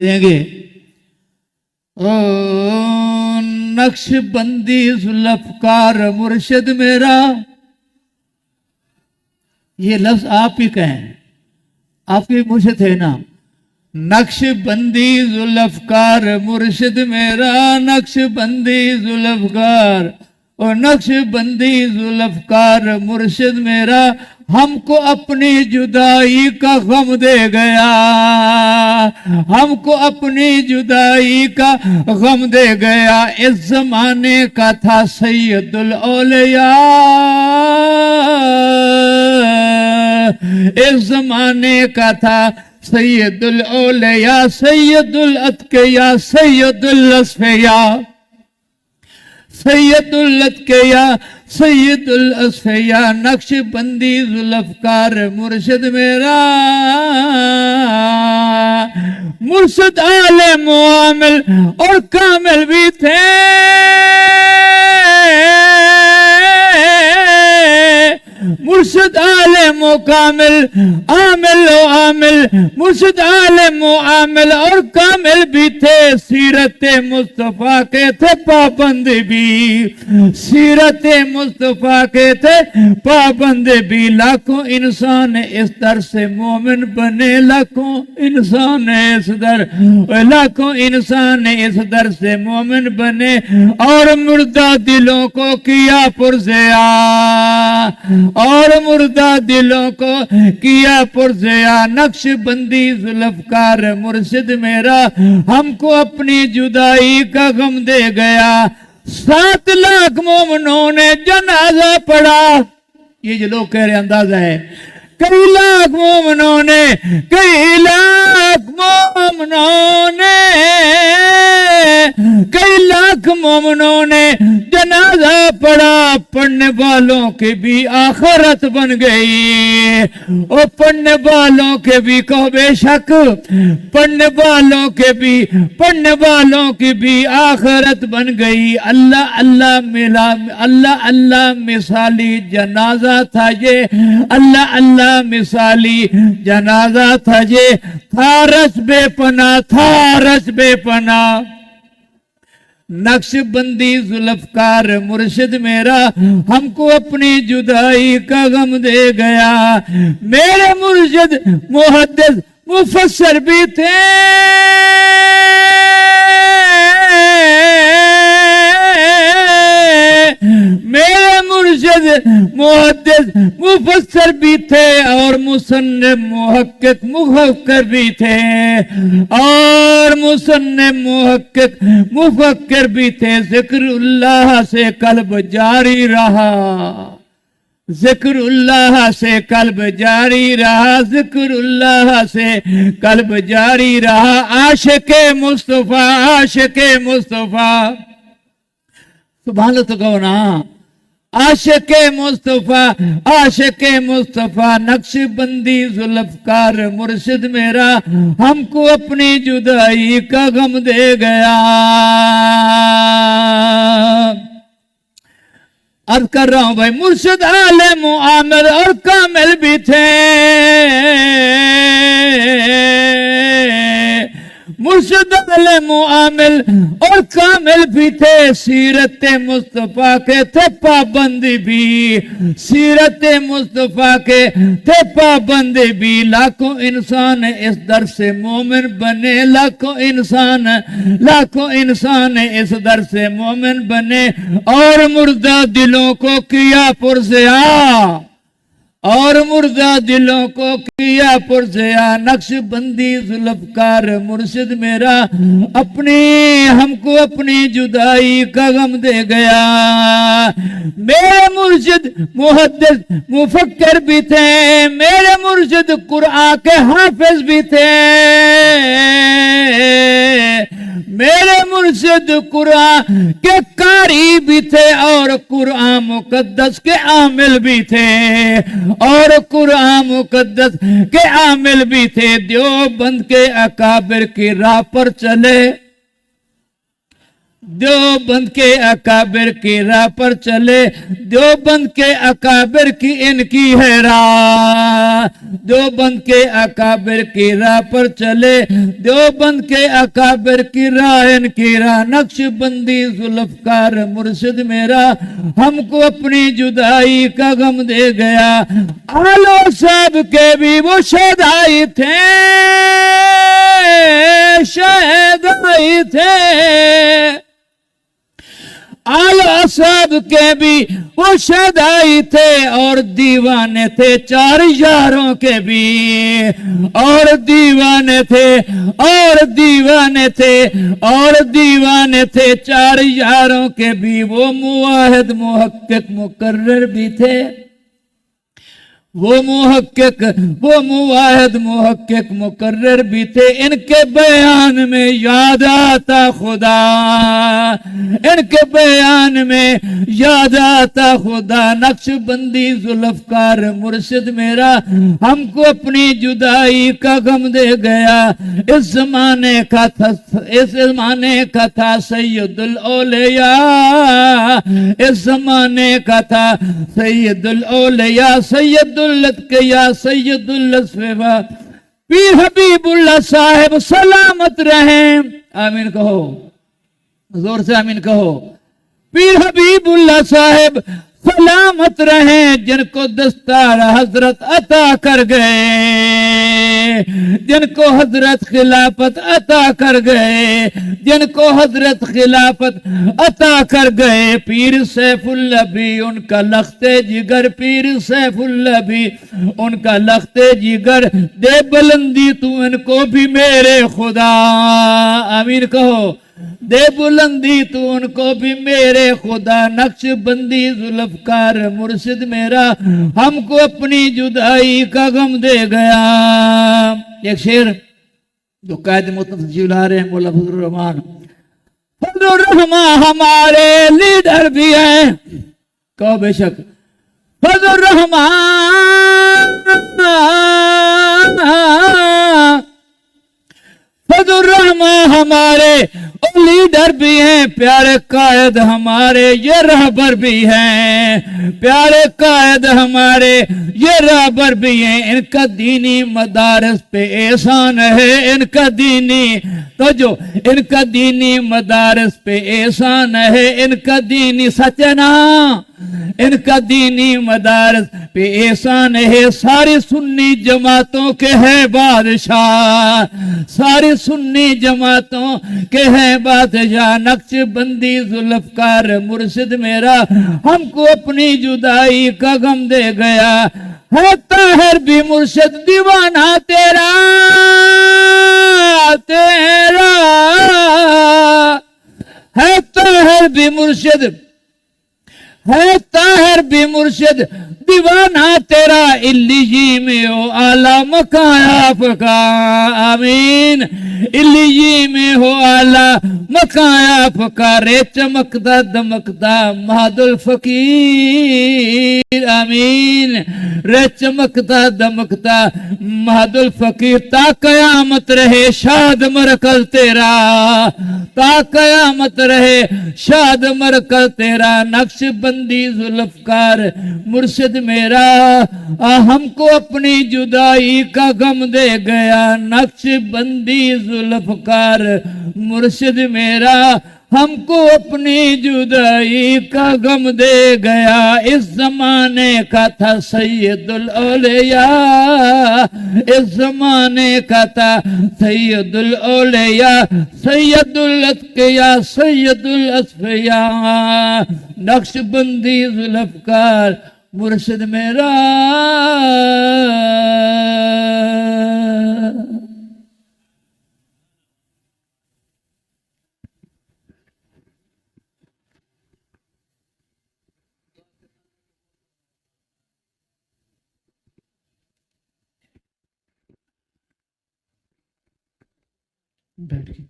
देंगे। ओ नक्शबंदी जुल्फकार मुर्शिद मेरा, ये लफ्ज आप ही कहें, आपके मुर्शिद है ना। नक्शबंदी जुल्फकार मुर्शिद मेरा, नक्शबंदी जुल्फकार, और नक्शबंदी जुल्फकार मुर्शिद मेरा, हमको अपनी जुदाई का गम दे गया, हमको अपनी जुदाई का गम दे गया। इस जमाने का था सैयदुल औलिया, इस जमाने का था सैयदुल औलिया, सैयदुल अतकिया, सैयदुल असफिया, सैयदुल अतकिया, सैयदुल असफिया। नक्शबंदी जुल्फकार मुर्शिद मेरा, मुर्शिद आले मुआमिल और कामिल भी थे, मुर्शिद आले मुकामिल, आमिल ओ आमिल, मुर्शिद आले मुआमिल और कामिल भी थे। सीरत मुस्तफा के थे पाबंद भी, सीरत मुस्तफा के थे पाबंद भी। लाखों इंसान इस दर से मोमिन बने, लाखों इंसान इस दर, लाखों इंसान इस दर से मोमिन बने। और मुर्दा दिलों को किया पुरज़िया, और मुर्दा दिलों को किया पुरज़िया। नक्शबंदी जुल्फकार मुर्शिद मेरा, हमको अपनी जुदाई का गम दे गया। 7 लाख मोमिनों ने जनाजा पढ़ा, ये जो लोग कह रहे अंदाजा है, कई लाख मोमिनों ने, कई लाख मोमिनों ने, कई लाख मोमिनों ने जनाजा पढ़ा। पढ़ने वालों की भी आखिरत बन गई, और पढ़ने वालों के भी कहो बेशक, पढ़ने वालों के भी, पढ़ने वालों की भी आखिरत बन गई। अल्लाह अल्लाह मिला, अल्लाह अल्लाह मिसाली जनाजा था ये, अल्लाह अल्लाह मिसाली जनाजा था ये। था रस बेपना, था रस बेपना। नक्शबंदी जुल्फकार मुर्शिद मेरा, हमको अपनी जुदाई का गम दे गया। मेरे मुर्शिद मुहद्दिस मुफस्सिर भी थे, मेरे मुर्शिद मुहद्दिस मुफस्सिर भी थे, और मुसन्निफ मुहक्किक मुफक्किर भी थे, और मुसन्निफ मुहक्किक मुफक्किर भी थे। जिक्रुल्लाह से कल्ब जारी रहा, जिक्रुल्लाह से कल्ब जारी रहा, जिक्रुल्लाह से कल्ब जारी रहा। आशिके मुस्तफा, आशिके मुस्तफा, सुभान अल्लाह तो कहो ना। आशिके मुस्तफा, आशिके मुस्तफा। नक्शबंदी जुल्फकार मुर्शिद मेरा, हमको अपनी जुदाई का गम दे गया। अर्ज कर रहा हूं भाई, मुर्शिद आले मुआमिल और कामिल भी थे, मुर्शिद आले मुआमिल और कामिल भी थे। सीरत मुस्तफा के थे पाबंदी भी, सीरत मुस्तफा के थे पाबंदी भी। लाखों इंसान इस दर से मोमिन बने, लाखों इंसान, लाखों इंसान इस दर से मोमिन बने। और मुर्दा दिलों को किया पुरज़िया, और मुर्दा दिलों को किया पुरज़िया। नक्शबंदी जुल्फकार मुर्शिद मेरा, अपनी, हमको अपनी जुदाई का गम दे गया। मेरे मुर्शिद मुहद्दिस मुफक्किर भी थे, मेरे मुर्शिद कुरान के हाफिज भी थे, मेरे मुर्शिद कुरान के कारी भी थे, और कुरान मुकद्दस के आमिल भी थे, और कुरान मुकद्दस के आमिल भी थे। देवबंद के अकाबिर की राह पर चले, देवबंद के अकाबिर की राह पर चले, देवबंद के अकाबिर की इनकी है राह। देवबंद के अकाबिर की राह पर चले, देवबंद के अकाबिर की राह इनकी राह। नक्शबंदी जुल्फकार मुर्शिद मेरा हमको अपनी जुदाई का गम दे गया। आलो साहब के भी वो शहदाई थे, शहदाई थे। आला साहब के भी वो शहदाई थे और दीवाने थे चार यारों के भी, और दीवाने थे और दीवाने थे और दीवाने थे चार यारों के भी। वो मुवाहिद मुहक्किक मुकर्रर भी थे, वो मुहक्किक वो मुवाहिद मुहक्किक मुकर्रर भी थे। इनके बयान में याद आता खुदा, इनके बयान में याद आता खुदा। नक्शबंदी जुल्फकार मुर्शिद मेरा हमको अपनी जुदाई का गम दे गया। इस जमाने का था सैयदुल औलिया, इस जमाने का था सैयदुल औलिया, सैयदुल के या सैयदुल असफा। पीर हबीबुल्लाह साहब सलामत रहें, आमीन कहो, जोर से आमीन कहो। पीर हबीबुल्लाह साहब सलामत रहें, जिनको दस्तार हजरत अता कर गए, जिनको हजरत खिलाफत अता कर गए, जिनको हजरत खिलाफत अता कर गए। पीर सैफुल्लाह भी उनका लख्ते जिगर, पीर सैफुल्लाह भी उनका लख्ते जिगर। दे बुलंदी तू इनको भी मेरे खुदा, आमीन कहो। दे बुलंदी तू उनको भी मेरे खुदा। नक्शबंदी जुल्फकार मुर्शिद मेरा हमको अपनी जुदाई का गम दे गया। एक शेर जो कायद मुतफ़ जिला रहे हैं मौला फजलुर रहमान। फजलुर रहमान हमारे लीडर भी हैं, कहो बेशक। फजलुर रहमान फजलुर रहमान हमारे लीडर भी हैं, प्यारे कायद हमारे ये रहबर भी हैं, प्यारे कायद हमारे ये रहबर भी हैं। इनका दीनी मदारस पे एहसान है, इनका दीनी तो जो इनका दीनी मदारस पे एहसान है, इनका दीनी सच ना, इनका दीनी मदारस पे एहसान है। सारी सुन्नी जमातों के है बादशाह, सारी सुन्नी जमातों के है बादशाह। नक्शबंदी जुल्फकार मुर्शिद मेरा हमको अपनी जुदाई का गम दे गया। है ताहिर भी मुर्शिद दीवाना तेरा, तेरा है ताहिर भी मुर्शिद, है ताहिर भी मुर्शिद दीवाना तेरा। इल्लीजी में हो आला मकान आपका, आमीन। इल्लीजी में हो आला मकान आपका। रे चमकता दमकता महदुल फकीर, आमीन। रे चमकता दमकता महदुल फकीर। ता कयामत रहे शाद मरकल तेरा, ता कयामत रहे शाद मरकल तेरा। नक्शबंदी जुल्फकार मुर्शिद मेरा हमको अपनी जुदाई का गम दे गया। नक्शबंदी जुल्फकार मुर्शिद मेरा हमको अपनी जुदाई का गम दे गया। इस जमाने का था सैयदुल औलिया, इस जमाने का था सैयदुल औलिया, सैयदुल अत्किया, सैयदुल असफिया। नक्शबंदी जुल्फकार मुर्शिद मेरा। बैठ के